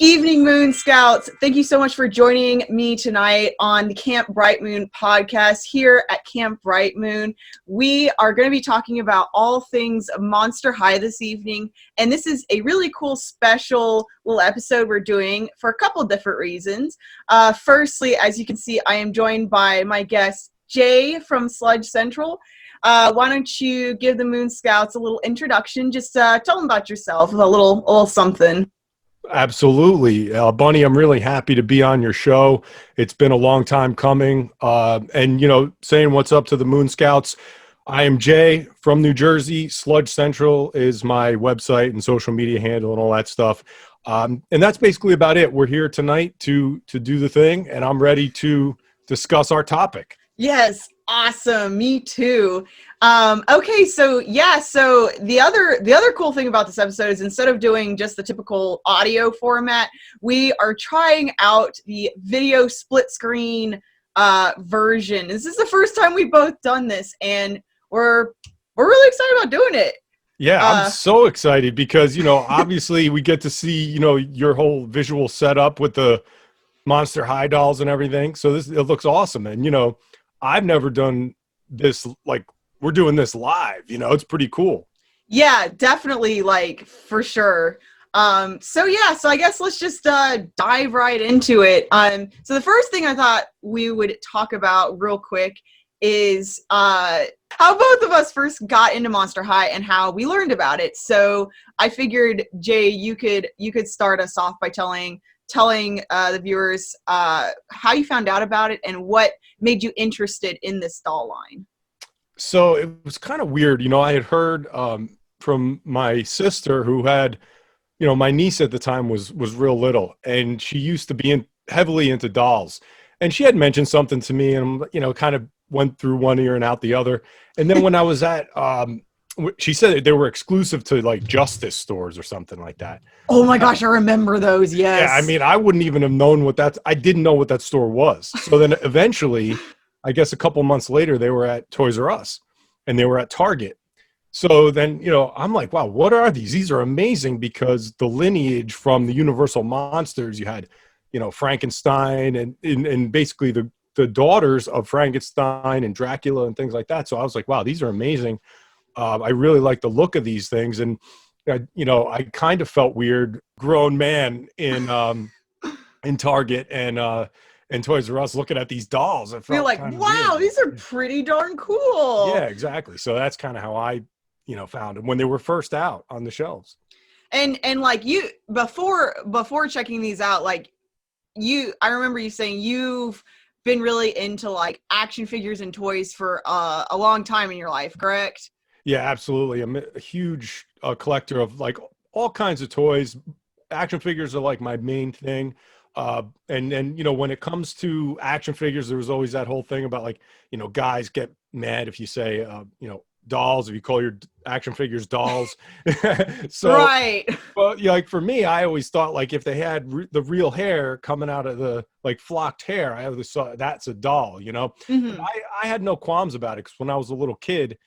Evening, Moonscouts. Thank you so much for joining me tonight on the Camp Brightmoon Podcast here at Camp Brightmoon. We are going to be talking about all things Monster High this evening, and this is a really cool special little episode we're doing for a couple different reasons. Firstly, as you can see, I am joined by my guest, Jay from Sludge Central. Why don't you give the Moonscouts a little introduction? Just tell them about yourself, a little something. Absolutely. Bunnie, I'm really happy to be on your show. It's been a long time coming. And, saying what's up to the Moonscouts. I am Jay from New Jersey. Sludge Central is my website and social media handle and all that stuff. And that's basically about it. We're here tonight to do the thing, and I'm ready to discuss our topic. Yes. Awesome. Me too. Okay. So the other cool thing about this episode is instead of doing just the typical audio format, we are trying out the video split screen version. This is the first time we've both done this, and we're really excited about doing it. Yeah, I'm so excited because, obviously we get to see, your whole visual setup with the Monster High dolls and everything. So it looks awesome. And, I've never done this, like, we're doing this live, it's pretty cool. Yeah, definitely, for sure. So I guess let's just dive right into it. So the first thing I thought we would talk about real quick is how both of us first got into Monster High and how we learned about it. So I figured, Jay, you could start us off by telling the viewers how you found out about it and what made you interested in this doll line. So it was kind of weird. I had heard from my sister who had, my niece at the time was real little, and she used to be heavily into dolls. And she had mentioned something to me, and, kind of went through one ear and out the other. And then when I was at, she said they were exclusive to like Justice stores or something like that. Oh my gosh, I remember those. Yes. Yeah, I mean, I wouldn't even have known I didn't know what that store was. So then eventually, I guess a couple months later, they were at Toys R Us and they were at Target. So then, I'm like, wow, what are these? These are amazing because the lineage from the Universal monsters, you had, Frankenstein and basically the daughters of Frankenstein and Dracula and things like that. So I was like, wow, these are amazing. I really like the look of these things. And, I kind of felt weird, grown man in Target and Toys R Us looking at these dolls. You're like, wow, these are pretty darn cool. Yeah, exactly. So that's kind of how I, found them when they were first out on the shelves. And like you, before checking these out, I remember you saying you've been really into like action figures and toys for a long time in your life, correct? Yeah, absolutely. I'm a huge collector of like all kinds of toys. Action figures are like my main thing. And when it comes to action figures, there was always that whole thing about like, guys get mad if you say, dolls, if you call your action figures dolls. So, right. But like for me, I always thought like if they had the real hair coming out of the like flocked hair, I always thought that's a doll, Mm-hmm. I had no qualms about it because when I was a little kid,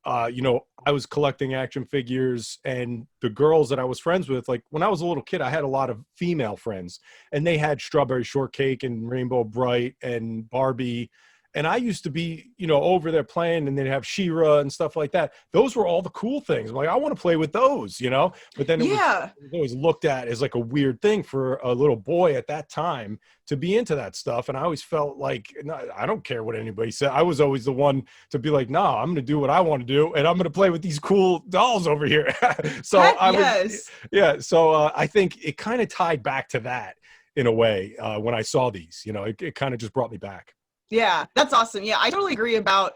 I was collecting action figures, and the girls that I was friends with, like when I was a little kid, I had a lot of female friends, and they had Strawberry Shortcake and Rainbow Bright and Barbie. And I used to be, over there playing, and they'd have She-Ra and stuff like that. Those were all the cool things. I'm like, I want to play with those, But then it was always looked at as like a weird thing for a little boy at that time to be into that stuff. And I always felt like, no, I don't care what anybody said. I was always the one to be like, no, I'm going to do what I want to do, and I'm going to play with these cool dolls over here. So I think it kind of tied back to that in a way when I saw these. It kind of just brought me back. Yeah, that's awesome. Yeah, I totally agree about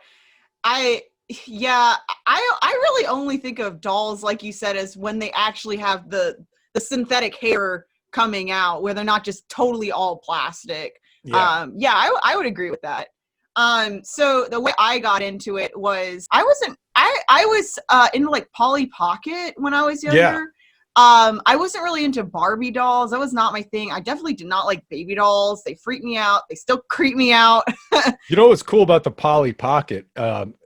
I really only think of dolls, like you said, as when they actually have the synthetic hair coming out, where they're not just totally all plastic. Yeah. I would agree with that. So the way I got into it was I was into like Polly Pocket when I was younger. Yeah. I wasn't really into Barbie dolls. That was not my thing. I definitely did not like baby dolls. They freak me out. They still creep me out. What's cool about the Polly Pocket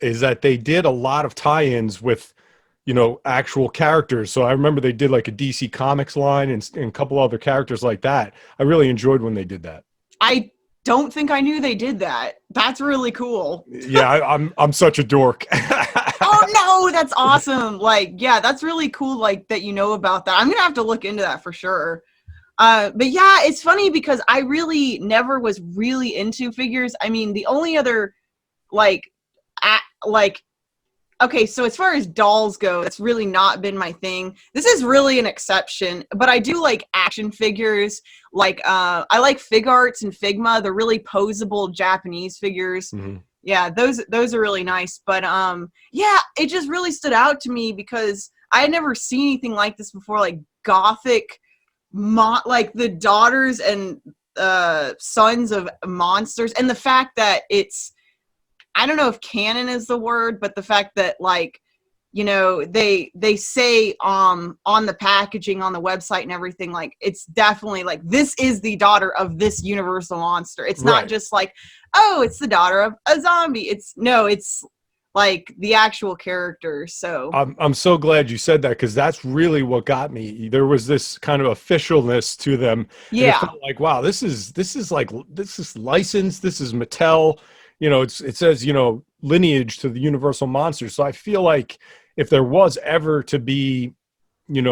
is that they did a lot of tie-ins with actual characters. So I remember they did like a DC Comics line and a couple other characters like that. I really enjoyed when they did that. I don't think I knew they did that. That's really cool. Yeah, I'm such a dork. Oh no, that's awesome. Like, yeah, that's really cool. Like that, about that. I'm going to have to look into that for sure. But yeah, it's funny because I really never was really into figures. I mean, the only other okay, so as far as dolls go, that's really not been my thing. This is really an exception, but I do like action figures. Like, I like Fig Arts and Figma. They're really posable Japanese figures. Mm-hmm. Yeah, those are really nice. But yeah, it just really stood out to me because I had never seen anything like this before. Like gothic, like the daughters and sons of monsters, and the fact that it's, I don't know if canon is the word, but the fact that they say on the packaging, on the website and everything, like it's definitely like this is the daughter of this universal monster. It's not just like, oh, it's the daughter of a zombie. It's like the actual character. So I'm so glad you said that, because that's really what got me. There was this kind of officialness to them. Yeah. And it felt like, wow, this is licensed. This is Mattel. It says, lineage to the Universal Monster. So I feel like if there was ever to be,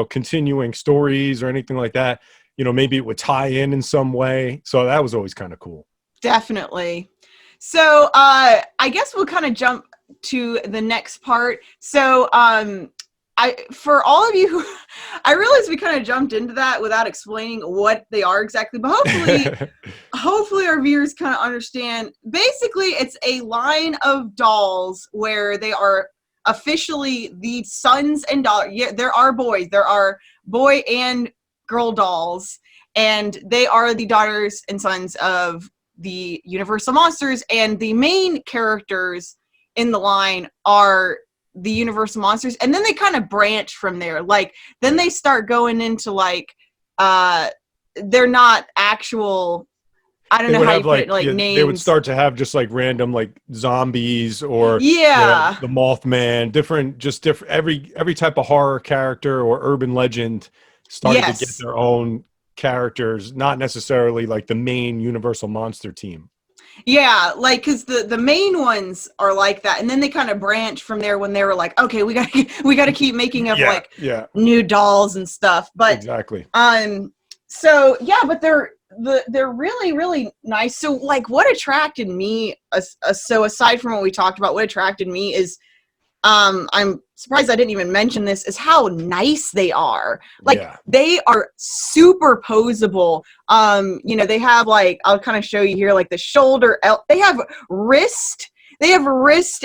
continuing stories or anything like that, maybe it would tie in some way. So that was always kind of cool. Definitely. So I guess we'll kind of jump to the next part. So for all of you, I realize we kind of jumped into that without explaining what they are exactly, but hopefully our viewers kind of understand. Basically, it's a line of dolls where they are officially the sons and daughters. Yeah, there are boys. There are boy and girl dolls, and they are the daughters and sons of the Universal Monsters, and the main characters in the line are the Universal Monsters, and then they kind of branch from there. Like then they start going into like they're not actual, I don't know how you put it, like names. They would start to have just like random like zombies or the Mothman, different every type of horror character or urban legend started to get their own characters, not necessarily like the main Universal Monster team. Yeah, like because the main ones are like that, and then they kind of branch from there when they were like, okay, we gotta keep making up new dolls and stuff. But exactly. So yeah, but they're really, really nice. So like, what attracted me? So aside from what we talked about, what attracted me is, I'm surprised I didn't even mention this, is how nice they are. Like they are super posable. They have like, I'll kind of show you here, like the shoulder, they have wrist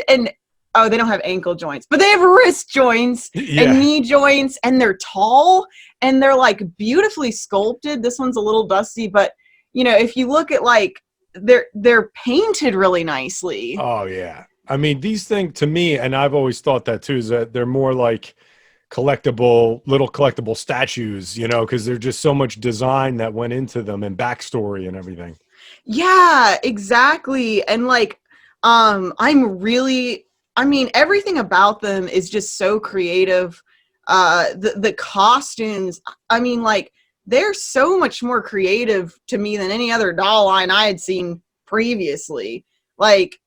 and, oh, they don't have ankle joints, but they have wrist joints and knee joints, and they're tall and they're like beautifully sculpted. This one's a little dusty, but if you look at like, they're painted really nicely. Oh yeah. I mean, these things to me, and I've always thought that too, is that they're more like little collectible statues, because there's just so much design that went into them and backstory and everything. Yeah, exactly. And like, everything about them is just so creative. The costumes, like they're so much more creative to me than any other doll line I had seen previously. Like,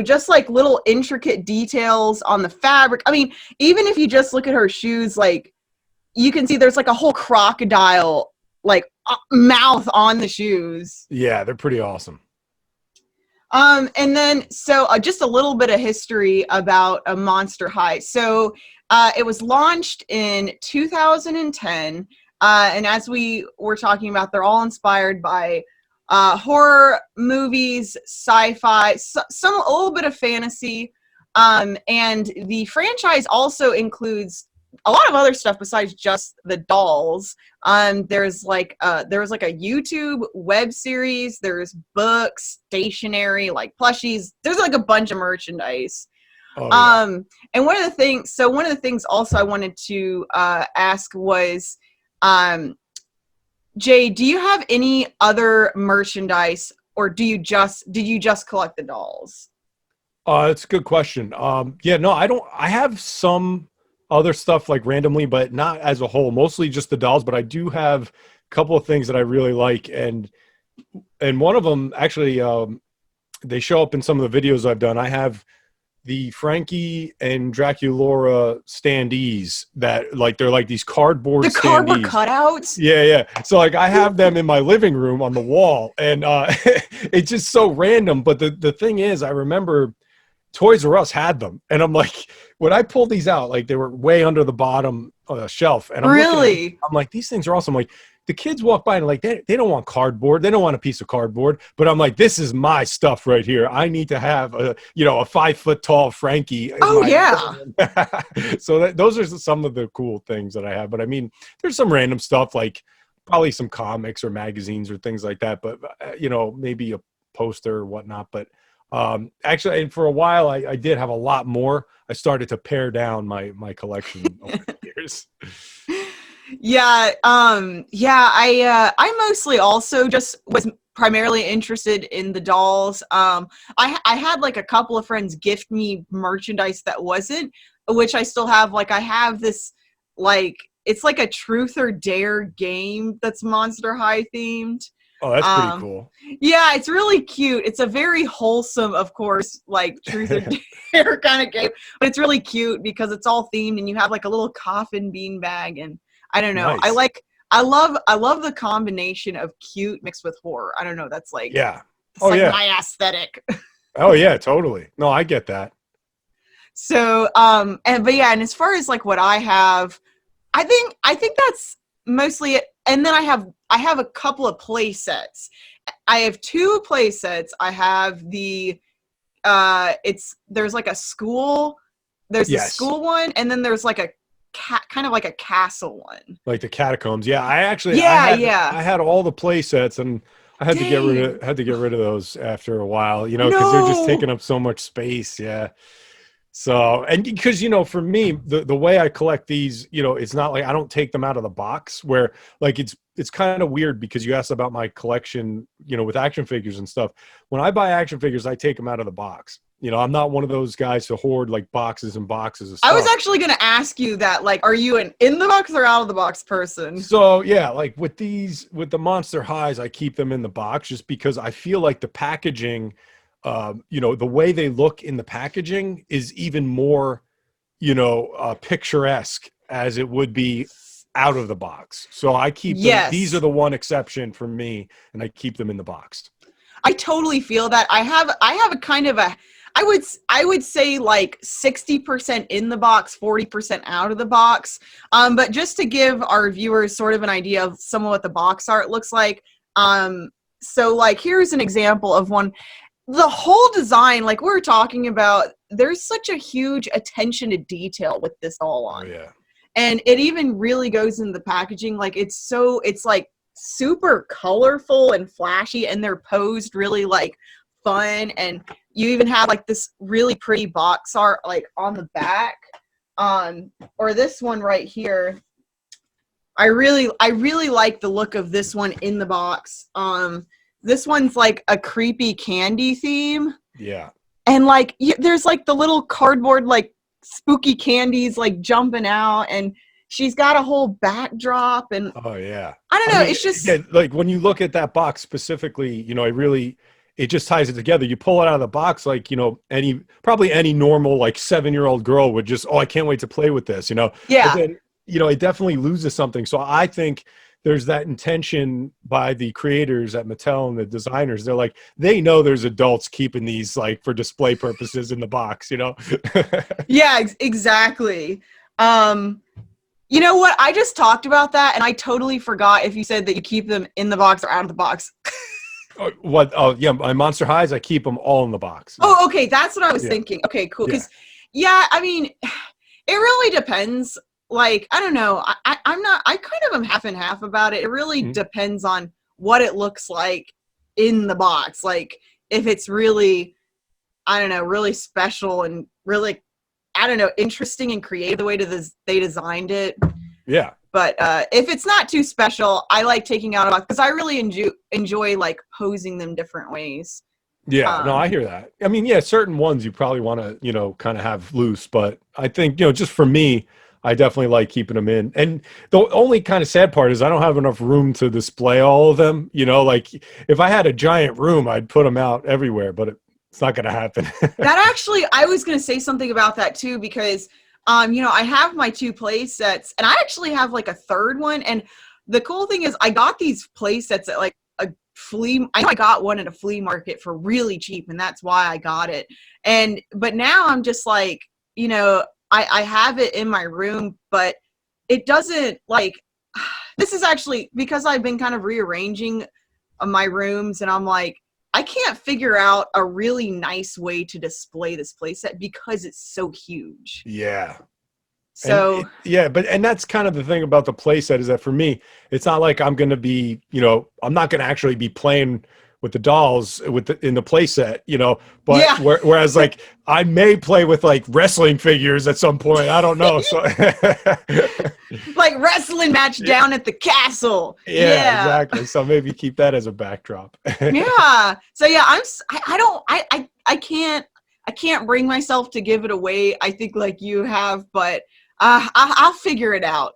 just like little intricate details on the fabric. I mean, even if you just look at her shoes, like you can see there's like a whole crocodile like mouth on the shoes. Yeah, they're pretty awesome. And then, so just a little bit of history about a Monster High. So it was launched in 2010. And as we were talking about, they're all inspired by horror movies, sci-fi, a little bit of fantasy. And the franchise also includes a lot of other stuff besides just the dolls. There's like a YouTube web series, there's books, stationery, like plushies. There's like a bunch of merchandise. Oh, yeah. And one of the things also I wanted to ask was, Jay, do you have any other merchandise, or did you just collect the dolls? That's a good question. I don't. I have some other stuff like randomly, but not as a whole, mostly just the dolls. But I do have a couple of things that I really like. And one of them actually, they show up in some of the videos I've done. I have the Frankie and Draculaura standees that like, they're like these cardboard cardboard cutouts. Yeah. So like I have them in my living room on the wall, and it's just so random. But the thing is, I remember Toys R Us had them, and I'm like, when I pulled these out, like they were way under the bottom shelf, and I'm like, these things are awesome. Like the kids walk by and like they don't want cardboard, they don't want a piece of cardboard, but I'm like, this is my stuff right here. I need to have a 5 foot tall Frankie. Oh yeah. So those are some of the cool things that I have. But I mean, there's some random stuff like probably some comics or magazines or things like that, but maybe a poster or whatnot. But actually, and for a while I did have a lot more. I started to pare down my collection over the years. Yeah. I mostly also just was primarily interested in the dolls. I had like a couple of friends gift me merchandise that wasn't, which I still have. Like I have this, like, it's like a truth or dare game that's Monster High themed. Oh, that's pretty cool. Yeah, it's really cute. It's a very wholesome, of course, like truth or dare kind of game, but it's really cute because it's all themed, and you have like a little coffin beanbag, and I don't know. Nice. I love the combination of cute mixed with horror. I don't know. That's like, yeah. My aesthetic. Oh yeah, totally. No, I get that. So, and as far as like what I have, I think that's mostly it. And then I have a couple of play sets. I have 2 play sets. I have the there's like a school, there's the school one, and then there's like a kind of like a castle one, like the catacombs. Yeah, I had all the play sets, and I had to get rid of those after a while, because they're just taking up so much space. Yeah. So, and because, for me, the way I collect these, it's not like I don't take them out of the box, where like it's kind of weird because you asked about my collection, with action figures and stuff. When I buy action figures, I take them out of the box. I'm not one of those guys to hoard like boxes and boxes of stuff. I was actually going to ask you that, like, are you an in the box or out of the box person? So yeah, like with the Monster Highs, I keep them in the box just because I feel like the packaging, the way they look in the packaging is even more, picturesque as it would be out of the box. So I keep them, these are the one exception for me, and I keep them in the box. I totally feel that. I have a kind of a, I would say like 60% in the box, 40% out of the box. But just to give our viewers sort of an idea of some of what the box art looks like. So like, here's an example of one. The whole design, like we were talking about, there's such a huge attention to detail with this all on. Oh, yeah. And it even really goes in the packaging. Like it's like super colorful and flashy, and they're posed really like fun. And you even have like this really pretty box art like on the back. Or this one right here. I really like the look of this one in the box. This one's like a creepy candy theme. Yeah. And like, there's like the little cardboard, like spooky candies, like jumping out, and she's got a whole backdrop. And oh yeah. I don't know. It's just like when you look at that box specifically, it just ties it together. You pull it out of the box, like, probably any normal, like 7-year-old girl would just, oh, I can't wait to play with this, Yeah. But then, it definitely loses something. So I think there's that intention by the creators at Mattel and the designers. They're like, they know there's adults keeping these like for display purposes in the box, Yeah, exactly. You know what? I just talked about that, and I totally forgot if you said that you keep them in the box or out of the box. What? Oh, yeah. My Monster Highs, I keep them all in the box. Oh, okay. That's what I was thinking. Okay, cool. Because, I mean, it really depends. Like, I don't know. I kind of am half and half about it. It really depends on what it looks like in the box. Like, if it's really, I don't know, really special and really, I don't know, interesting and creative the way they designed it. Yeah. But if it's not too special, I like taking out a box because I really enjoy like posing them different ways. Yeah, no, I hear that. I mean, certain ones you probably want to, kind of have loose, but I think, just for me, I definitely like keeping them in. And the only kind of sad part is I don't have enough room to display all of them. You know, like if I had a giant room, I'd put them out everywhere, but it's not going to happen. That actually, I was going to say something about that too, because, I have my 2 play sets, and I actually have like a third one. And the cool thing is I got these play sets at like a I got one at a flea market for really cheap, and that's why I got it. But now I'm just like, I have it in my room, but it doesn't like, this is actually because I've been kind of rearranging my rooms, and I'm like, I can't figure out a really nice way to display this playset because it's so huge. Yeah. So and that's kind of the thing about the playset is that for me, it's not like I'm going to be, I'm not going to actually be playing with the dolls in the playset, but whereas like I may play with like wrestling figures at some point. I don't know. So like wrestling match down at the castle. Yeah, exactly. So maybe keep that as a backdrop. Yeah. So yeah, I can't bring myself to give it away. I think like you have, but I'll figure it out.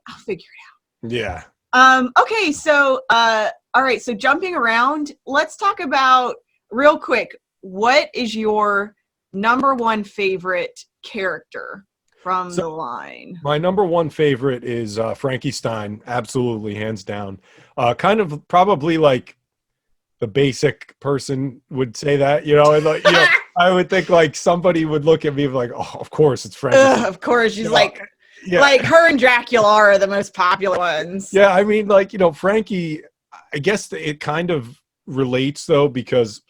Yeah. Okay. So, all right. So jumping around, let's talk about real quick. What is your number 1 favorite character from the line? My number 1 favorite is Frankie Stein. Absolutely. Hands down. Kind of probably like the basic person would say that, and like, I would think like somebody would look at me like, oh, of course it's Frankie. Of course. She's like her and Draculaura are the most popular ones. Yeah. I mean, like, Frankie, I guess it kind of relates though, because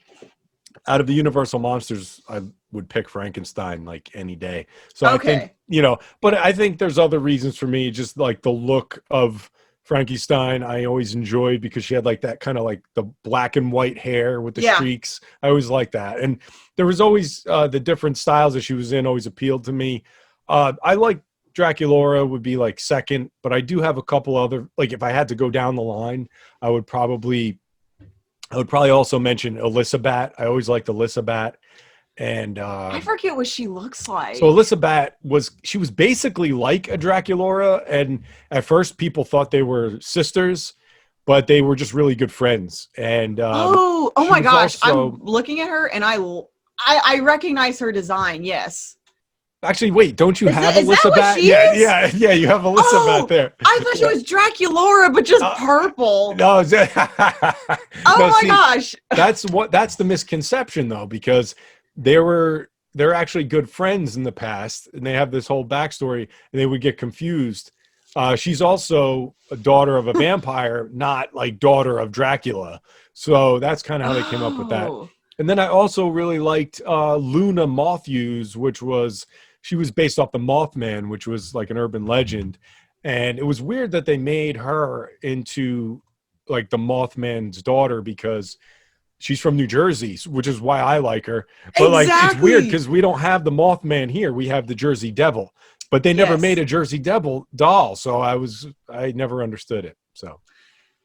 out of the Universal monsters, I would pick Frankenstein like any day. So okay. I think, but I think there's other reasons for me, just like the look of Frankie Stein, I always enjoyed because she had like that kind of like the black and white hair with the streaks. I always liked that. And there was always the different styles that she was in always appealed to me. I like Draculaura would be like second, but I do have a couple other, like if I had to go down the line, I would probably also mention Elizabeth. I always liked Elizabeth. And I forget what she looks like. So Elizabeth was basically like a Draculaura, and at first people thought they were sisters, but they were just really good friends. And oh my gosh, I'm looking at her and I recognize her design. Yes. Actually, wait, don't you have Elizabeth? Yeah, you have Elizabeth there. I thought she was Draculaura, but just purple. No, my gosh. That's the misconception though, because they're actually good friends in the past, and they have this whole backstory, and they would get confused. She's also a daughter of a vampire, not like daughter of Dracula. So that's kind of how they came up with that. And then I also really liked Luna Matthews, she was based off the Mothman, which was like an urban legend. And it was weird that they made her into like the Mothman's daughter because she's from New Jersey, which is why I like her. But like, it's weird because we don't have the Mothman here. We have the Jersey Devil, but they never made a Jersey Devil doll. So I never understood it. So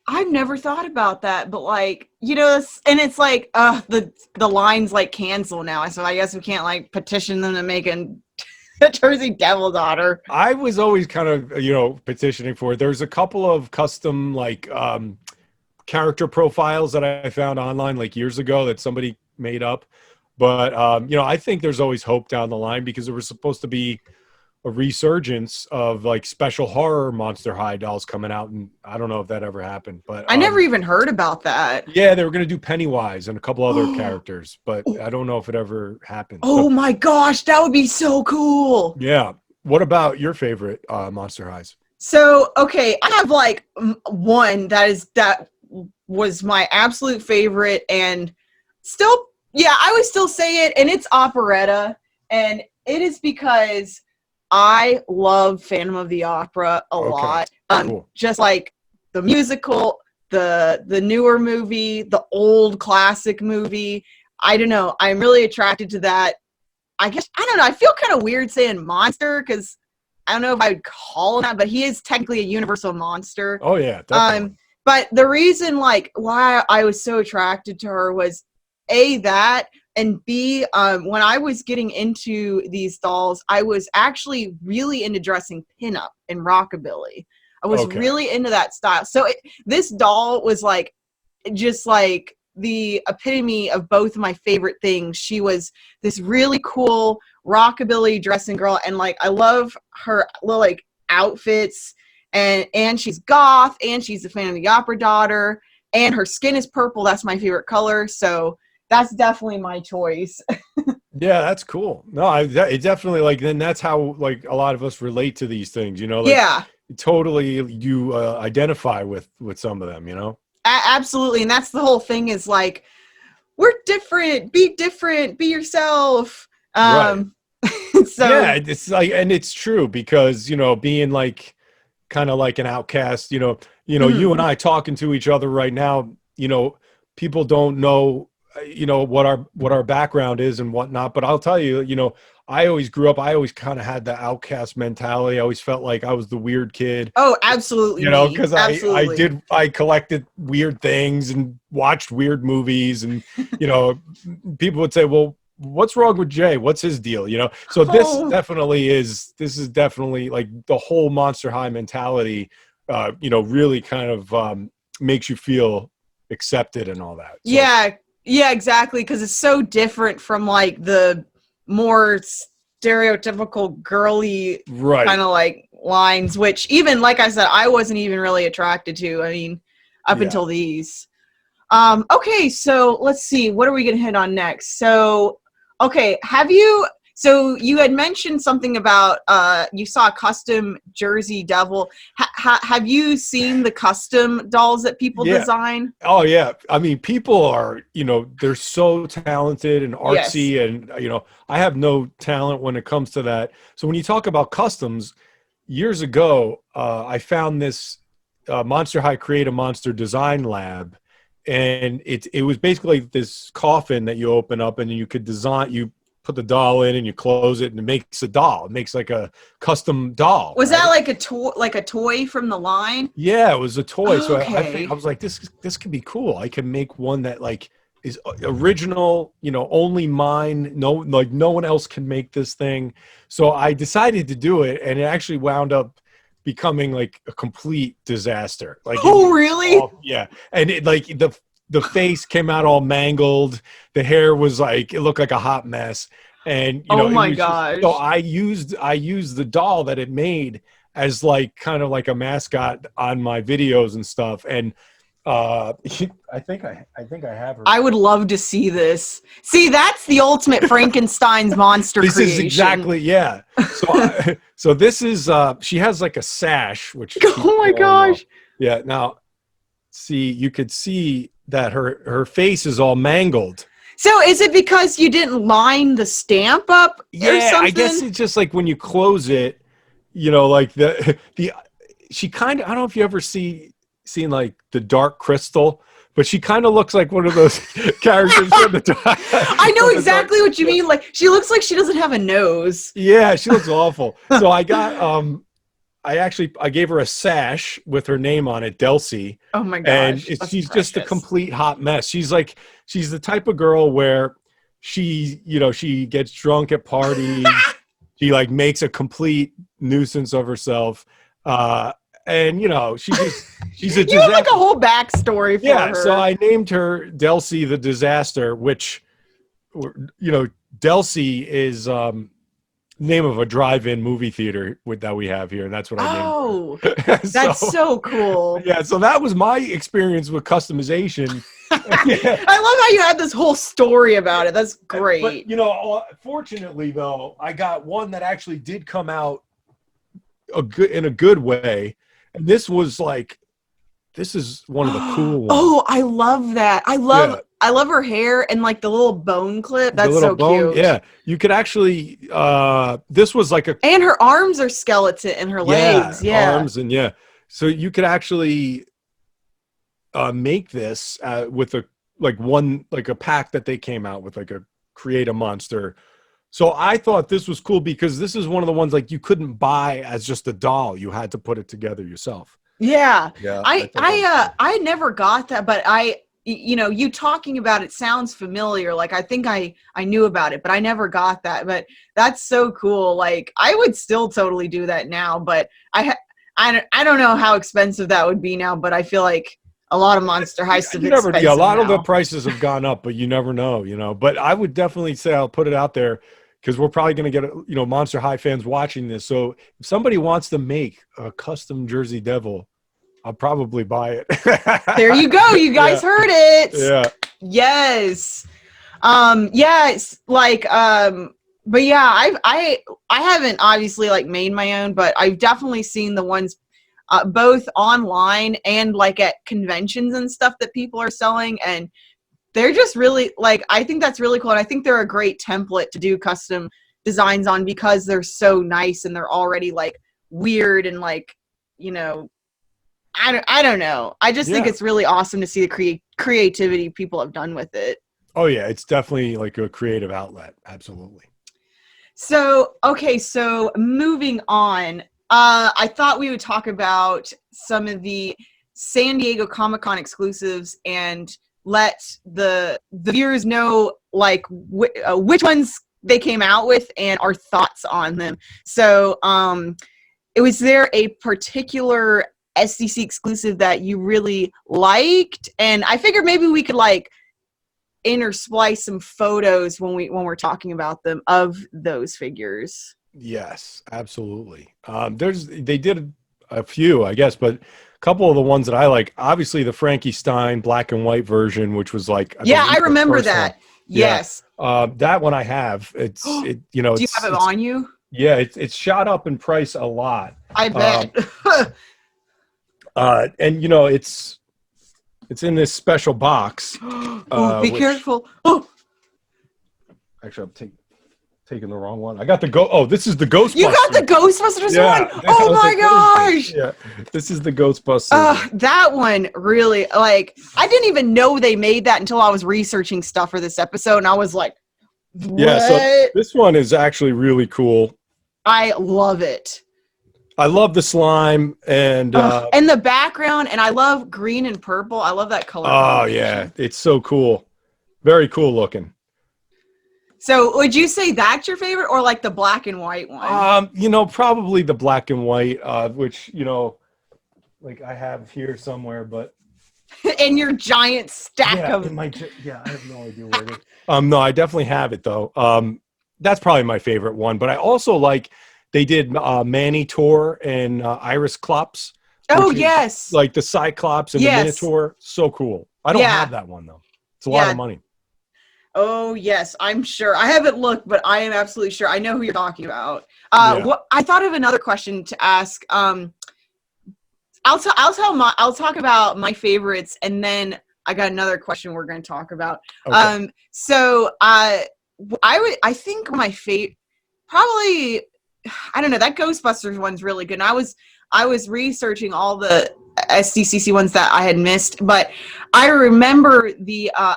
I've never thought about that, but like, and it's like, the line's like cancel now. So I guess we can't like petition them to make a Jersey Devil daughter. I was always kind of, petitioning for it. There's a couple of custom like, character profiles that I found online like years ago that somebody made up. But, I think there's always hope down the line because there was supposed to be a resurgence of like special horror Monster High dolls coming out. And I don't know if that ever happened, but I never even heard about that. Yeah, they were going to do Pennywise and a couple other characters, but I don't know if it ever happened. Oh my gosh, that would be so cool. Yeah. What about your favorite Monster Highs? So, okay, I have like one that was my absolute favorite, and still, I would still say it, and it's Operetta, and it is because I love Phantom of the Opera a lot. Cool. Just like the musical, the newer movie, the old classic movie. I don't know. I'm really attracted to that. I guess, I don't know. I feel kind of weird saying monster because I don't know if I would call him that, but he is technically a universal monster. Oh, yeah, definitely. But the reason, like, why I was so attracted to her was, A, that, and B, when I was getting into these dolls, I was actually really into dressing pinup and rockabilly. I was really into that style. So this doll was like, just like the epitome of both of my favorite things. She was this really cool rockabilly dressing girl, and like I love her little like outfits, and she's goth, and she's a fan of the Opera Daughter, and her skin is purple. That's my favorite color, so that's definitely my choice. Yeah, that's cool. No, it definitely, like, then that's how like a lot of us relate to these things, you know. Like, yeah, totally, you identify with some of them, you know. Absolutely, and that's the whole thing, is like, we're different, be yourself. Right. So yeah, it's like, and it's true, because, you know, being like kind of like an outcast, you know, you and I talking to each other right now, you know, people don't know, you know, what our background is and whatnot, but I'll tell you, you know, I always kind of had the outcast mentality. I always felt like I was the weird kid. Oh, absolutely. You know, because I collected weird things and watched weird movies, and, you know, people would say, well, what's wrong with Jay? What's his deal? You know? So this is definitely like the whole Monster High mentality, you know, really kind of makes you feel accepted and all that. So, yeah, exactly. Because it's so different from like the more stereotypical girly kind of like lines, which even, like I said, I wasn't even really attracted to. I mean, up until these. Okay, so let's see. What are we going to hit on next? So, okay, so you had mentioned something about you saw a custom Jersey Devil. Have you seen the custom dolls that people design? Oh yeah, I mean, people are, you know, they're so talented and artsy, and, you know, I have no talent when it comes to that. So when you talk about customs, years ago, I found this Monster High Create a Monster Design Lab, and it was basically this coffin that you open up, and you could design. You put the doll in and you close it, and it makes a doll. It makes like a custom doll. Was that like a toy from the line? Yeah, it was a toy. So Okay. I was like, this could be cool. I can make one that like is original, you know, only mine. No, like no one else can make this thing. So I decided to do it, and it actually wound up becoming like a complete disaster. Like, really? Yeah. And it, like, the face came out all mangled. The hair was like, it looked like a hot mess. And, you know, oh my gosh. So I used the doll that it made as like kind of like a mascot on my videos and stuff. And I think I have her. I would love to see this. See, that's the ultimate Frankenstein's monster this creation. Is exactly, yeah. So so this is she has like a sash, which oh my gosh. Yeah, now see, you could see that her face is all mangled. So is it because you didn't line the stamp up or something? I guess it's just like when you close it, you know, like she kind of, I don't know if you ever seen like the Dark Crystal, but she kind of looks like one of those characters from the time. I know exactly what you mean. Like, she looks like she doesn't have a nose. Yeah, she looks awful. So I got I gave her a sash with her name on it, Delcy. Oh my gosh. And she's just a complete hot mess. She's the type of girl where she, you know, she gets drunk at parties. She like makes a complete nuisance of herself. And, you know, she's a you have like a whole backstory for her. So I named her Delcy the Disaster, which, you know, Delcy is name of a drive-in movie theater that we have here, and that's what I named her. That's so cool. Yeah, so that was my experience with customization. I love how you had this whole story about it. That's great. But, you know, fortunately, though, I got one that actually did come out in a good way. And this is one of the cool ones. Oh, I love that. I love her hair and like the little bone clip. That's so cute. Yeah, you could actually. This was like and her arms are skeleton and her legs. Yeah, arms and So you could actually make this with a pack that they came out with, like a Create a Monster. So I thought this was cool because this is one of the ones like you couldn't buy as just a doll. You had to put it together yourself. Yeah. Yeah. I never got that, but I you know, you talking about it sounds familiar. Like, I think I knew about it, but I never got that. But that's so cool. Like, I would still totally do that now, but I don't know how expensive that would be now, but I feel like a lot of Monster High stuff. A lot of the prices have gone up, but you never know, you know. But I would definitely say, I'll put it out there, because we're probably going to get, you know, Monster High fans watching this. So if somebody wants to make a custom Jersey Devil, I'll probably buy it. There you go. You guys heard it. Yeah. Yes. Yes. Like, but yeah, I haven't obviously like made my own, but I've definitely seen the ones both online and like at conventions and stuff that people are selling, and they're just really like, I think that's really cool, and I think they're a great template to do custom designs on, because they're so nice and they're already like weird and like, you know, I don't know. I just think it's really awesome to see the creativity people have done with it. Oh yeah, it's definitely like a creative outlet. Absolutely. So, okay, so moving on, I thought we would talk about some of the San Diego Comic-Con exclusives and let the viewers know like which ones they came out with and our thoughts on them. So, was there a particular SDC exclusive that you really liked? And I figured maybe we could like intersplice some photos when we're talking about them of those figures. Yes, absolutely. They did a few, I guess, but a couple of the ones that I like, obviously the Frankie Stein black and white version, which was like, I remember that. One. Yes. That one I have. You know, do you have it on you? Yeah, it's shot up in price a lot. I bet. And you know, it's in this special box. Be careful. Oh, actually, I'm taking the wrong one. I got the Oh, this is the Ghostbusters. You got the Ghostbusters one? Oh my gosh! Yeah, this is the Ghostbusters. That one really, like, I didn't even know they made that until I was researching stuff for this episode, and I was like, what? Yeah, so this one is actually really cool. I love it. I love the slime and the background, and I love green and purple. I love that color. Oh yeah, it's so cool. Very cool looking. So would you say that's your favorite, or like the black and white one? You know, probably the black and white, which, you know, like I have here somewhere, but in your giant stack of I have no idea where it is. No, I definitely have it though. That's probably my favorite one, but I also like, they did Manny Tor and Iris Klops. Oh, yes. Like the Cyclops and the Minotaur. So cool. I don't have that one, though. It's a lot of money. Oh, yes, I'm sure. I haven't looked, but I am absolutely sure. I know who you're talking about. I thought of another question to ask. I'll talk about my favorites, and then I got another question we're going to talk about. Okay. I think my favorite, probably, I don't know, that Ghostbusters one's really good. And I was researching all the SDCC ones that I had missed, but I remember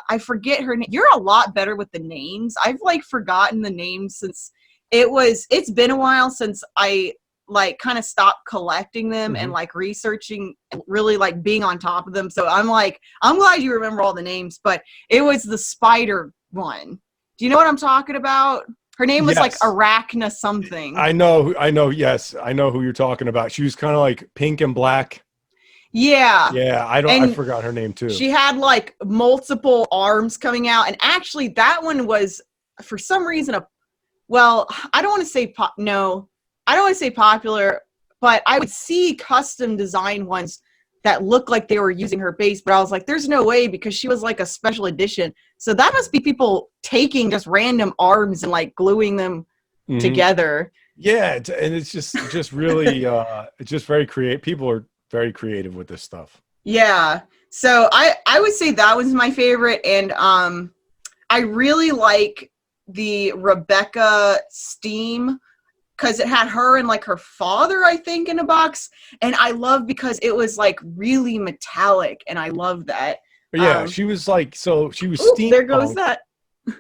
I forget her name. You're a lot better with the names. I've like forgotten the names since it's been a while since I like kind of stopped collecting them and like researching, really like being on top of them. So I'm glad you remember all the names, but it was the spider one. Do you know what I'm talking about? Her name was like Arachna something. I know. Yes, I know who you're talking about. She was kind of like pink and black. Yeah. Yeah, I forgot her name too. She had like multiple arms coming out, and actually that one was for some reason I don't want to say popular, but I would see custom design ones that looked like they were using her base, but I was like, there's no way, because she was like a special edition. So that must be people taking just random arms and like gluing them together. Yeah, and it's just really, it's just very creative. People are very creative with this stuff. Yeah. So I would say that was my favorite, and I really like the Rebecca Steam, because it had her and like her father, I think, in a box, and I love because it was like really metallic, and I love that. But yeah, she was like, she was steampunk. There goes that.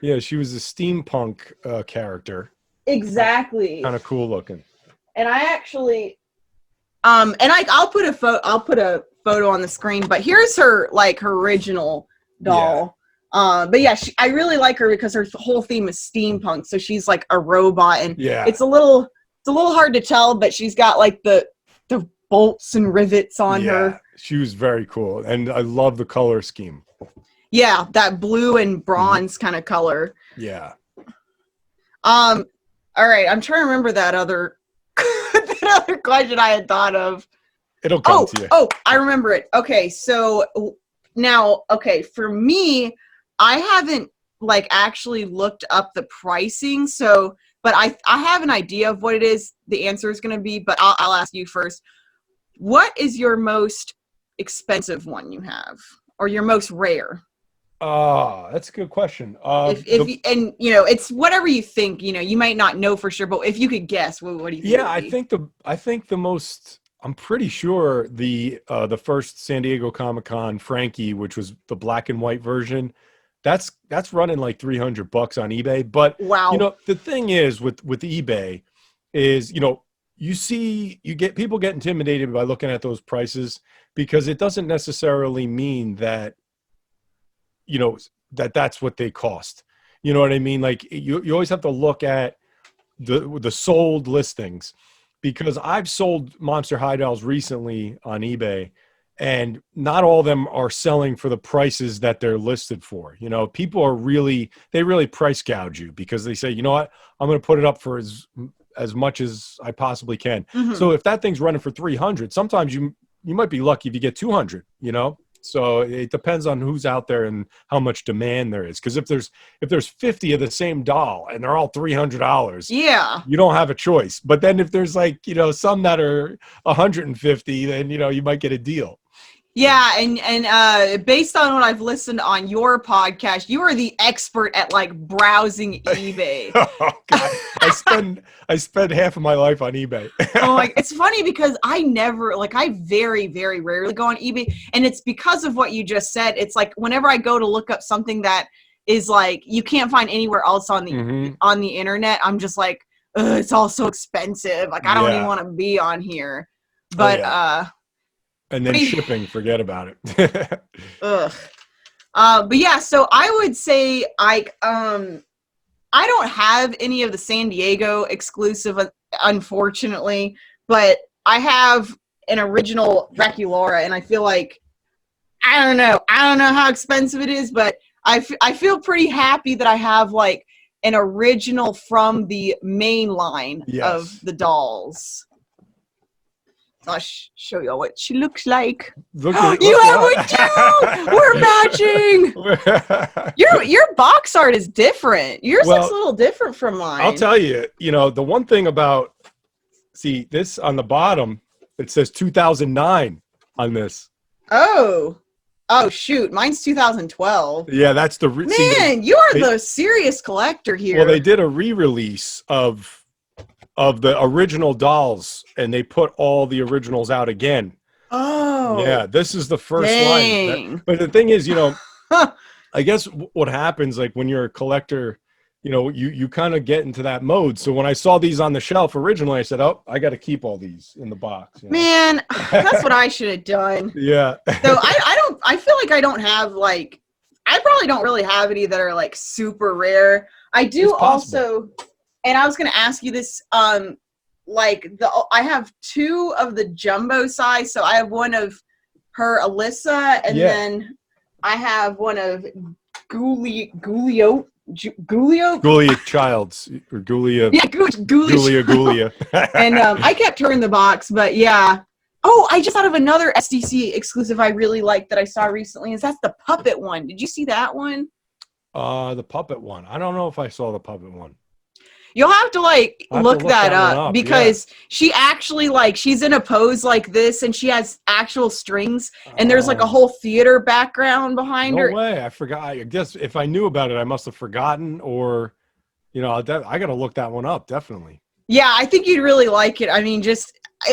Yeah, she was a steampunk character. Exactly. Kind of cool looking. And I actually, I'll put a photo on the screen, but here's her original doll. But yeah, I really like her because her whole theme is steampunk. So she's like a robot, and it's a little hard to tell, but she's got like the bolts and rivets on her. She was very cool, and I love the color scheme. Yeah, that blue and bronze kind of color. Yeah. All right, I'm trying to remember that other question I had thought of. It'll come to you. Oh, I remember it. Okay, so now, for me, I haven't like actually looked up the pricing, but I have an idea of what it is. The answer is going to be, but I'll ask you first. What is your most expensive one you have, or your most rare? That's a good question. It's whatever you think. You might not know for sure, but if you could guess, what do you think? Yeah, I think the most. I'm pretty sure the first San Diego Comic-Con Frankie, which was the black and white version, that's running like $300 on eBay. But wow, the thing is with eBay is people get intimidated by looking at those prices, because it doesn't necessarily mean that that's what they cost. You know what I mean? Like you always have to look at the sold listings, because I've sold Monster High dolls recently on eBay, and not all of them are selling for the prices that they're listed for. People are really price gouge you, because they say, you know what, I'm going to put it up for as much as I possibly can. Mm-hmm. So if that thing's running for 300, sometimes you might be lucky if you get 200, So it depends on who's out there and how much demand there is. Because if there's 50 of the same doll and they're all $300, you don't have a choice. But then if there's like some that are 150, then you might get a deal. Yeah, and based on what I've listened on your podcast, you are the expert at like browsing eBay. Oh God, I spend half of my life on eBay. It's funny because I very, very rarely go on eBay, and it's because of what you just said. It's like whenever I go to look up something that is like you can't find anywhere else on the internet, I'm just like, it's all so expensive. Like I don't even want to be on here. But and then shipping, forget about it. But yeah, so I would say I don't have any of the San Diego exclusive, unfortunately, but I have an original Draculaura, and I feel like I don't know how expensive it is, but I feel pretty happy that I have like an original from the main line of the dolls. I'll show y'all what she looks like. You have one too! We're matching! Your box art is different. Yours looks a little different from mine. I'll tell you, the one thing about, see, this on the bottom, it says 2009 on this. Oh, shoot. Mine's 2012. Yeah, that's the... you are the serious collector here. Well, they did a re-release of the original dolls, and they put all the originals out again. Oh. Yeah, this is the first line. But the thing is, I guess what happens, like when you're a collector, you kind of get into that mode. So when I saw these on the shelf originally, I said, oh, I got to keep all these in the box. Man, that's what I should have done. Yeah. So I feel like I don't have like, I probably don't really have any that are like super rare. I do also... And I was going to ask you this, I have two of the jumbo size. So I have one of her Alyssa, and then I have one of Gulio Childs, or Gulia. Yeah, Gulia. And I kept her in the box, but yeah. Oh, I just thought of another SDC exclusive I really liked that I saw recently. That's the puppet one. Did you see that one? The puppet one. I don't know if I saw the puppet one. You'll have to look that up because she actually she's in a pose like this, and she has actual strings, and there's like a whole theater background behind her. No way. I forgot. I guess if I knew about it, I must have forgotten, or I got to look that one up. Definitely. Yeah, I think you'd really like it. I mean,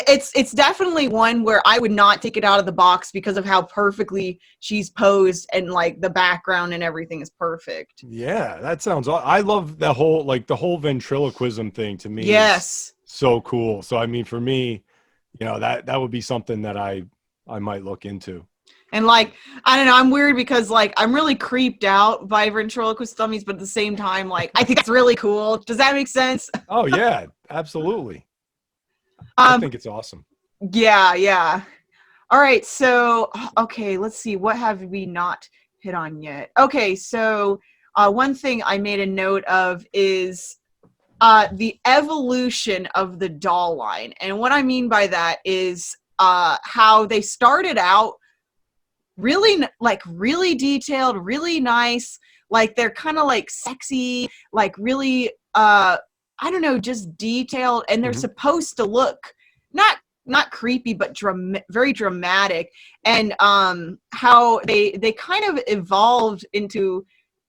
it's definitely one where I would not take it out of the box because of how perfectly she's posed, and like the background and everything is perfect. Yeah, that sounds. I love the whole ventriloquism thing. To me, yes, so cool. So I mean, for me, that would be something that I might look into. And like, I don't know, I'm weird because like I'm really creeped out by ventriloquist dummies, but at the same time, like I think it's really cool. Does that make sense? Oh yeah, absolutely. I think it's awesome. Yeah. All right, so okay, let's see, what have we not hit on yet? Okay, so one thing I made a note of is the evolution of the doll line. And what I mean by that is how they started out really detailed, really nice, like they're kind of like sexy, like really I don't know, just detailed, and they're supposed to look not creepy but very dramatic. And how they kind of evolved into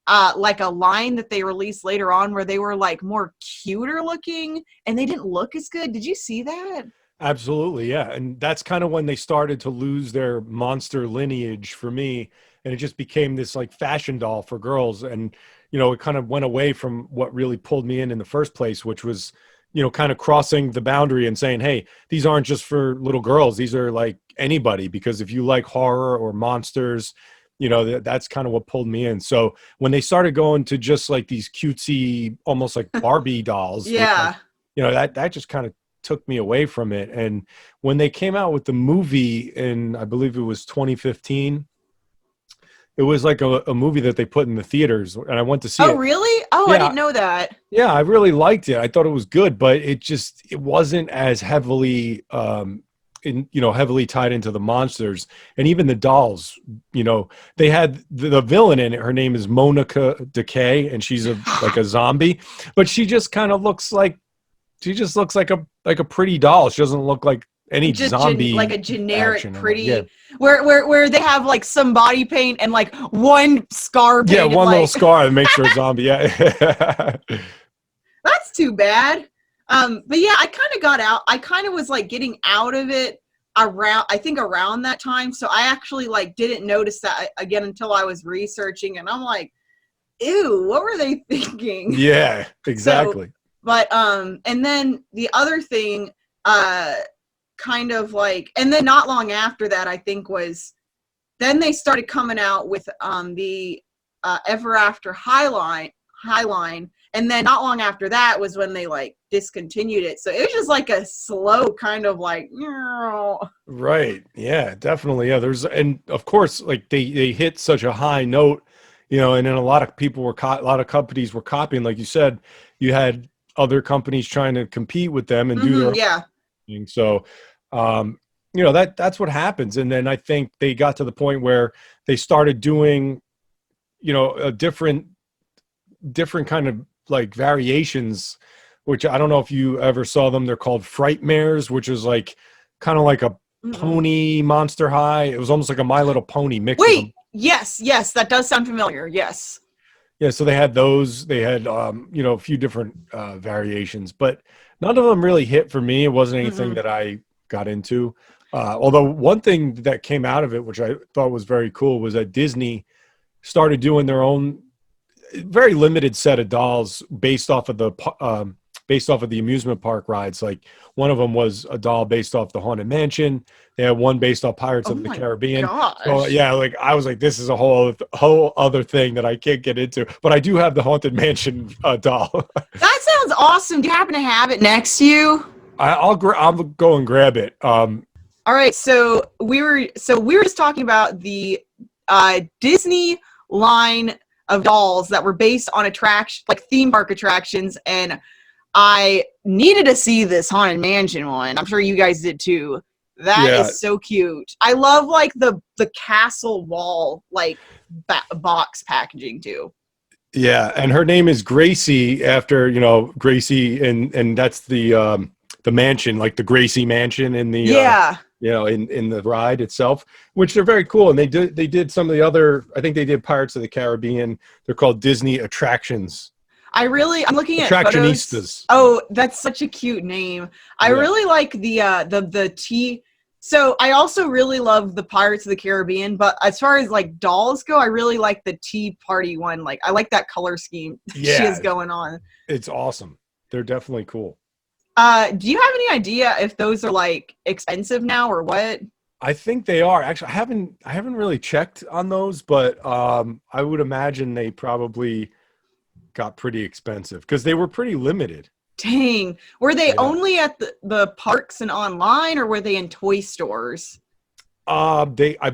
like a line that they released later on where they were like more cuter looking and they didn't look as good. Did you see that? Absolutely, yeah. And that's kind of when they started to lose their monster lineage for me. And it just became this like fashion doll for girls. And, you know, it kind of went away from what really pulled me in the first place, which was, you know, kind of crossing the boundary and saying, hey, these aren't just for little girls. These are like anybody, because if you like horror or monsters, you know, that's kind of what pulled me in. So when they started going to just like these cutesy, almost like Barbie dolls, Yeah. like, you know, that just kind of took me away from it. And when they came out with the movie in, I believe it was 2015, it was like a movie that they put in the theaters, and I went to see it. Oh, really? Oh, yeah. I didn't know that. Yeah, I really liked it. I thought it was good, but it wasn't as heavily heavily tied into the monsters. And even the dolls, you know, they had the villain in it. Her name is Monica Decay, and she's like a zombie, but she just kind of looks like a pretty doll. She doesn't look like any just zombie, like a generic pretty, yeah. where they have like some body paint and like one scar. Yeah, one like... little scar that makes her a zombie. Yeah, that's too bad. But yeah, I kind of got out. I kind of was like getting out of it around that time. So I actually like didn't notice that again until I was researching, and I'm like, ew, what were they thinking? Yeah, exactly. So, but and then the other thing, kind of like, and then not long after that, I think then they started coming out with the Ever After Highline, and then not long after that was when they like discontinued it. So it was just like a slow kind of like, right. Yeah, definitely. Yeah, and of course, like they hit such a high note, you know, and then a lot of people a lot of companies were copying. Like you said, you had other companies trying to compete with them and do their own thing. So, you know, that's what happens. And then I think they got to the point where they started doing, you know, a different kind of like variations, which I don't know if you ever saw them. They're called Frightmares, which is like kind of like a pony Monster High. It was almost like a My Little Pony mix. Wait, yes, that does sound familiar. Yes. Yeah, so they had those. They had, you know, a few different variations, but none of them really hit for me. It wasn't anything that I got into. Although one thing that came out of it, which I thought was very cool, was that Disney started doing their own very limited set of dolls based off of the amusement park rides. Like one of them was a doll based off the Haunted Mansion. They had one based off Pirates of the Caribbean. So yeah, like I was like, this is a whole other thing that I can't get into. But I do have the Haunted Mansion doll. That sounds awesome. Do you happen to have it next to you? I'll go and grab it. All right, so we were just talking about the Disney line of dolls that were based on theme park attractions, and I needed to see this Haunted Mansion one. I'm sure you guys did too. That is so cute. I love like the castle wall like box packaging too. Yeah, and her name is Gracie after, you know, Gracie, and that's the mansion, like the Gracie Mansion in the you know, in the ride itself, which they're very cool. And they did some of the other, I think they did Pirates of the Caribbean. They're called Disney Attractions. I'm looking at Attractionistas. Photos. Oh, that's such a cute name. I really like the T. So I also really love the Pirates of the Caribbean, but as far as like dolls go, I really like the Tea Party one. Like I like that color scheme she has going on. It's awesome. They're definitely cool. Do you have any idea if those are like expensive now or what? I think they are. Actually, I haven't really checked on those, but I would imagine they probably got pretty expensive because they were pretty limited. Dang. Were they Yeah. only at the parks and online, or were they in toy stores? I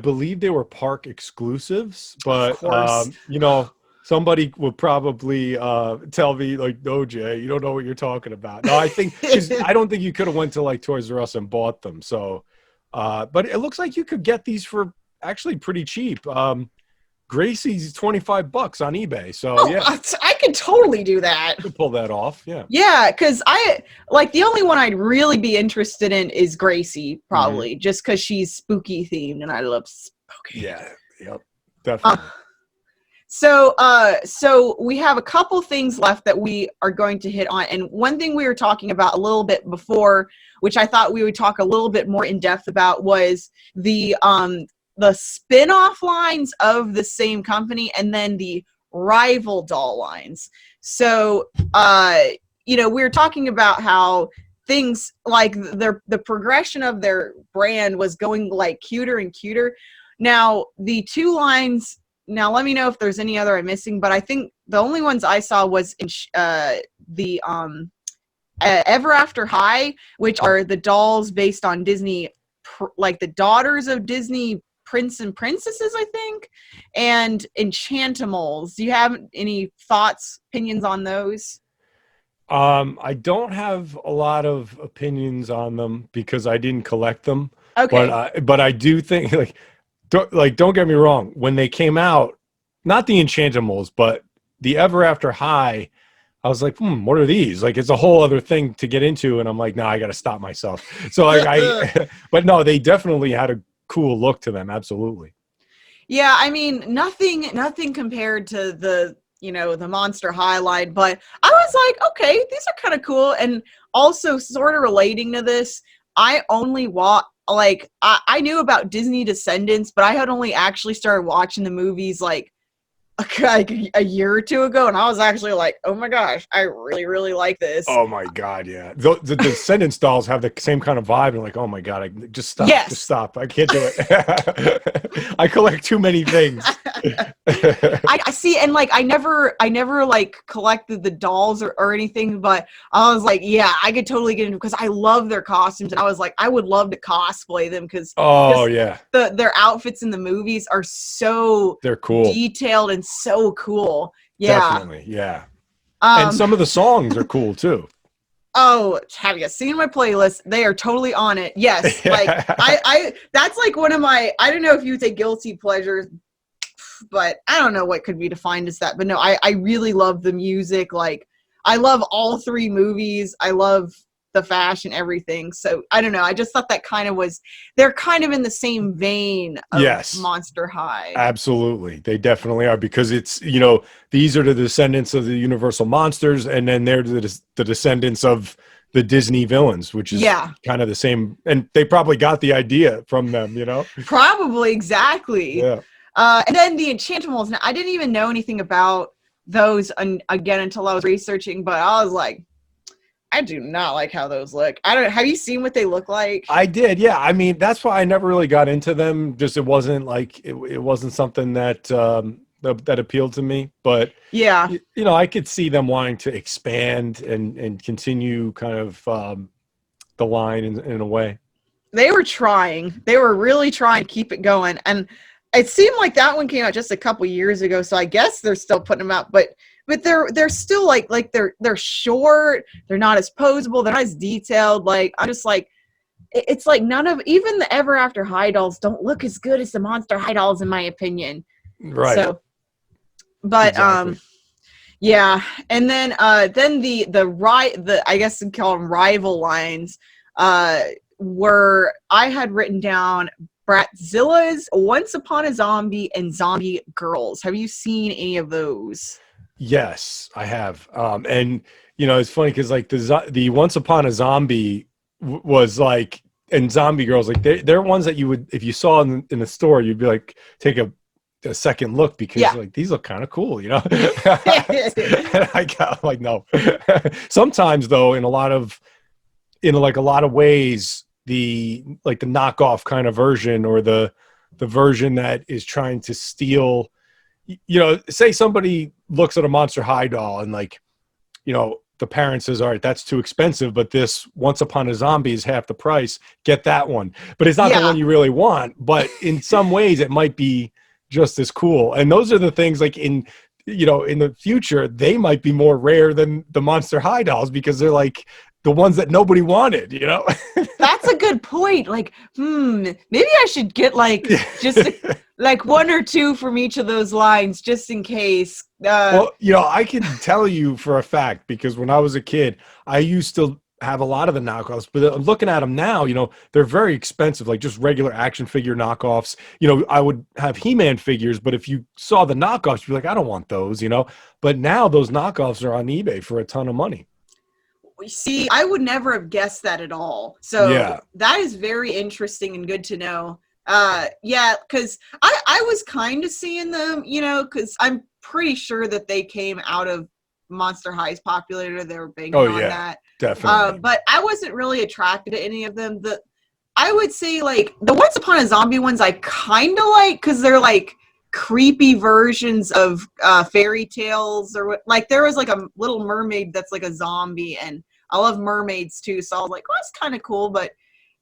believe they were park exclusives, but Of course. somebody would probably tell me like, "No, Jay, you don't know what you're talking about." No, I think because I don't think you could have went to like Toys R Us and bought them. So, but it looks like you could get these for actually pretty cheap. Gracie's $25 on eBay. So yeah, I could totally do that. you could pull that off. Yeah. Yeah, because I like the only one I'd really be interested in is Gracie, probably just because she's spooky themed and I love spooky. Yeah. Yep. Definitely. So we have a couple things left that we are going to hit on, and one thing we were talking about a little bit before, which I thought we would talk a little bit more in depth about, was the spin-off lines of the same company and then the rival doll lines. So, we were talking about how things like the progression of their brand was going like cuter and cuter. Now, the two lines, now let me know if there's any other I'm missing, but I think the only ones I saw was in the Ever After High, which are the dolls based on Disney, like the daughters of Disney prince and princesses, I think, and Enchantimals. Do you have any thoughts, opinions on those? I don't have a lot of opinions on them because I didn't collect them. Okay. But I do think don't get me wrong. When they came out, not the Enchantimals, but the Ever After High, I was like, what are these? Like, it's a whole other thing to get into, and I'm like, no, I got to stop myself. So but no, they definitely had a cool look to them. Absolutely. Yeah, I mean, nothing compared to the Monster High line, but I was like, okay, these are kind of cool. And also sort of relating to this, I only I knew about Disney Descendants, but I had only actually started watching the movies like a year or two ago, and I was actually like, oh my gosh, I really, really like this. Oh my God, yeah. The Descendants dolls have the same kind of vibe, and like, oh my God, just stop. Yes. Just stop. I can't do it. I collect too many things. I see, and like I never like collected the dolls or anything, but I was like, yeah, I could totally get into because I love their costumes, and I was like, I would love to cosplay them because their outfits in the movies are they're cool, detailed, and so cool. Yeah, definitely. Yeah, and some of the songs are cool too. Oh, have you seen my playlist? They are totally on it. Yes, like I that's like one of my, I don't know if you would say guilty pleasures, but I don't know what could be defined as that. But no, I really love the music. Like, I love all three movies. I love the fashion, everything. So I don't know. I just thought that they're kind of in the same vein of Monster High. Absolutely. They definitely are, because it's, these are the descendants of the Universal monsters, and then they're the descendants of the Disney villains, which is kind of the same. And they probably got the idea from them, Probably, exactly. Yeah. And then the Enchantimals. Now, I didn't even know anything about those again until I was researching, but I was like, I do not like how those look. Have you seen what they look like? I did, yeah. I mean, that's why I never really got into them. Just it wasn't like it wasn't something that that appealed to me. But yeah, I could see them wanting to expand and continue kind of the line in a way. They were trying. They were really trying to keep it going, and it seemed like that one came out just a couple years ago. So I guess they're still putting them out, but they're still like they're short. They're not as posable. They're not as detailed. Like, I'm just like, it's like even the Ever After High dolls don't look as good as the Monster High dolls, in my opinion. Right. So, but exactly. Yeah, and then the I guess we call them rival lines were, I had written down Bratzilla's, Once Upon a Zombie, and Zombie Girls. Have you seen any of those? Yes, I have. And it's funny because like the Once Upon a Zombie was like, and Zombie Girls, like they're ones that you would, if you saw in the store, you'd be like, take a second look, because like, these look kind of cool, And I got like, no. Sometimes though, in a lot of ways, the knockoff kind of version, or the version that is trying to steal, say somebody looks at a Monster High doll and the parent says, all right, that's too expensive, but this Once Upon a Zombie is half the price. Get that one. But it's not the one you really want. But in some ways, it might be just as cool. And those are the things in the future, they might be more rare than the Monster High dolls because they're like the ones that nobody wanted, That's a good point. Maybe I should get one or two from each of those lines just in case. Well, I can tell you for a fact, because when I was a kid, I used to have a lot of the knockoffs, but I'm looking at them now, they're very expensive, like just regular action figure knockoffs. I would have He-Man figures, but if you saw the knockoffs, you'd be like, I don't want those, But now those knockoffs are on eBay for a ton of money. See, I would never have guessed that at all. So that is very interesting and good to know. Because I was kind of seeing them, because I'm pretty sure that they came out of Monster High's popularity. They were big on that. Definitely. But I wasn't really attracted to any of them. I would say the Once Upon a Zombie ones I kind of like because they're creepy versions of fairy tales, or there was a Little Mermaid that's a zombie, and I love mermaids too, so I was like, well, that's kind of cool, but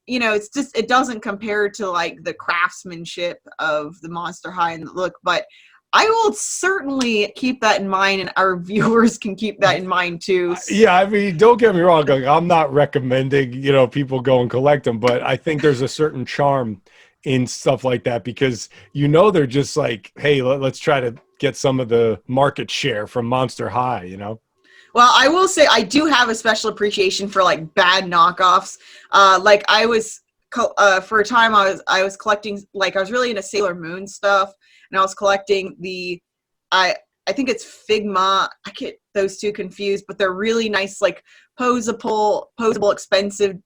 it's just, it doesn't compare to the craftsmanship of the Monster High and the look. But I will certainly keep that in mind, and our viewers can keep that in mind too. Yeah, I mean, don't get me wrong, I'm not recommending people go and collect them, but I think there's a certain charm in stuff like that because they're just hey, let's try to get some of the market share from Monster High. Well, I will say I do have a special appreciation for bad knockoffs. I was for a time I was collecting, I was really into Sailor Moon stuff, and I was collecting I think it's Figma. I get those two confused, but they're really nice, posable, expensive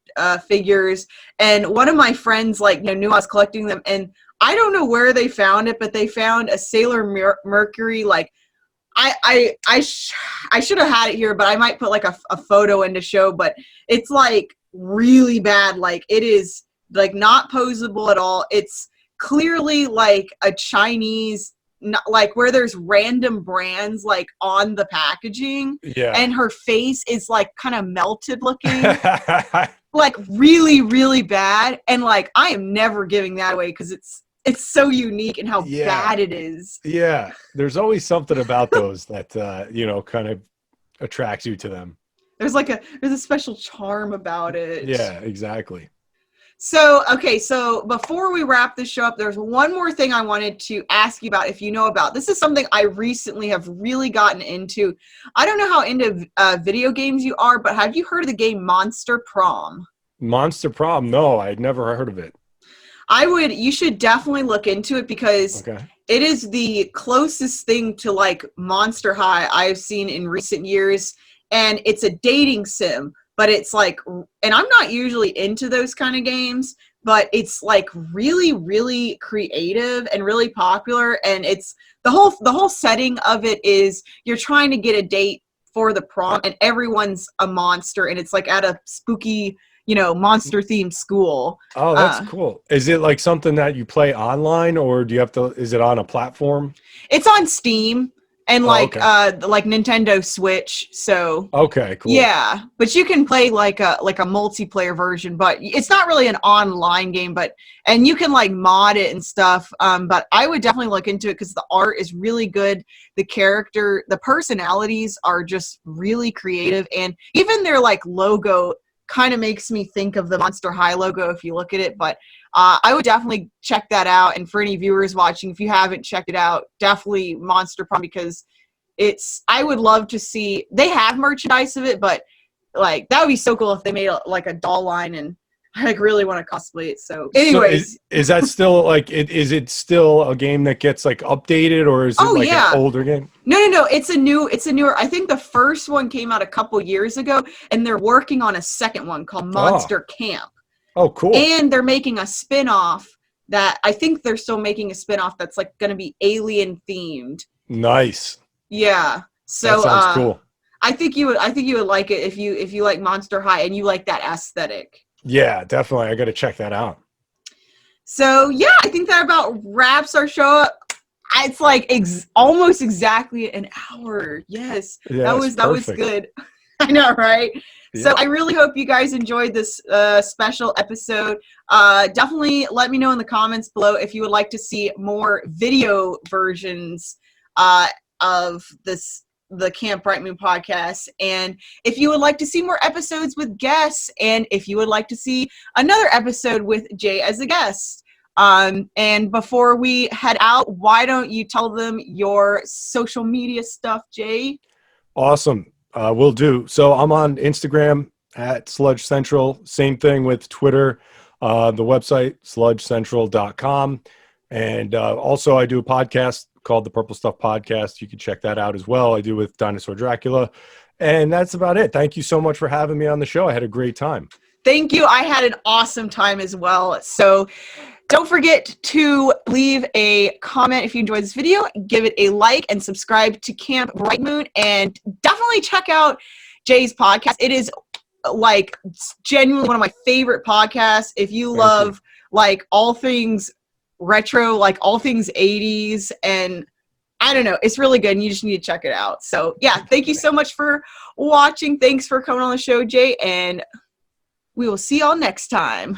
figures. And one of my friends knew I was collecting them, and I don't know where they found it, but they found a Sailor Mercury I should have had it here, but I might put a photo in to show, but it's really bad. It is not posable at all. It's clearly a Chinese, where there's random brands on the packaging, and her face is kind of melted looking, really, really bad. And I am never giving that away because it's so unique and how bad it is. Yeah, there's always something about those that kind of attracts you to them. There's a special charm about it. Yeah, exactly. So, okay, so before we wrap this show up, there's one more thing I wanted to ask you about, if you know about. This is something I recently have really gotten into. I don't know how into video games you are, but have you heard of the game Monster Prom? Monster Prom? No, I'd never heard of it. You should definitely look into it because it is the closest thing to Monster High I've seen in recent years. And it's a dating sim, but it's and I'm not usually into those kind of games, but it's really, really creative and really popular. And it's the whole setting of it is you're trying to get a date for the prom, and everyone's a monster, and it's at a spooky, monster themed school. Oh, that's cool. Is it something that you play online, or do you have to, is it on a platform? It's on Steam and Nintendo Switch. So okay, cool. Yeah, but you can play a multiplayer version, but it's not really an online game, and you can mod it and stuff. But I would definitely look into it because the art is really good. The personalities are just really creative, and even their logo kind of makes me think of the Monster High logo if you look at it. But I would definitely check that out. And for any viewers watching, if you haven't checked it out, definitely Monster Prom, because I would love to see, they have merchandise of it, but that would be so cool if they made a doll line, and I really want to cosplay it. So anyways. So is that still is it still a game that gets updated, or is it an older game? No. It's a newer, I think the first one came out a couple years ago, and they're working on a second one called Monster Camp. Oh, cool. And they're making a spin-off that I think they're still making a spin-off that's going to be alien themed. Nice. Yeah. So that sounds cool. I think you would like it if you like Monster High and you like that aesthetic. Yeah, definitely. I got to check that out. So yeah, I think that about wraps our show up. It's like almost exactly an hour. Yes, that Yes, was perfect. good. I know, right? Yeah. So I really hope you guys enjoyed this special episode. Definitely let me know in the comments below if you would like to see more video versions of the Camp Brightmoon podcast, and if you would like to see more episodes with guests, and if you would like to see another episode with Jay as a guest. And before we head out, why don't you tell them your social media stuff, Jay? Awesome. Will do. So I'm on Instagram at Sludge Central. Same thing with Twitter. The website, sludgecentral.com. And also I do a podcast called the Purple Stuff Podcast. You can check that out as well. I do with Dinosaur Dracula. And that's about it. Thank you so much for having me on the show. I had a great time. Thank you. I had an awesome time as well. So don't forget to leave a comment if you enjoyed this video, give it a like, and subscribe to Camp Brightmoon, and definitely check out Jay's podcast. It is like genuinely one of my favorite podcasts. If you love like all things retro, like all things 80s, and I don't know, it's really good and you just need to check it out. So yeah, thank you so much for watching. Thanks for coming on the show, Jay, and we will see y'all next time.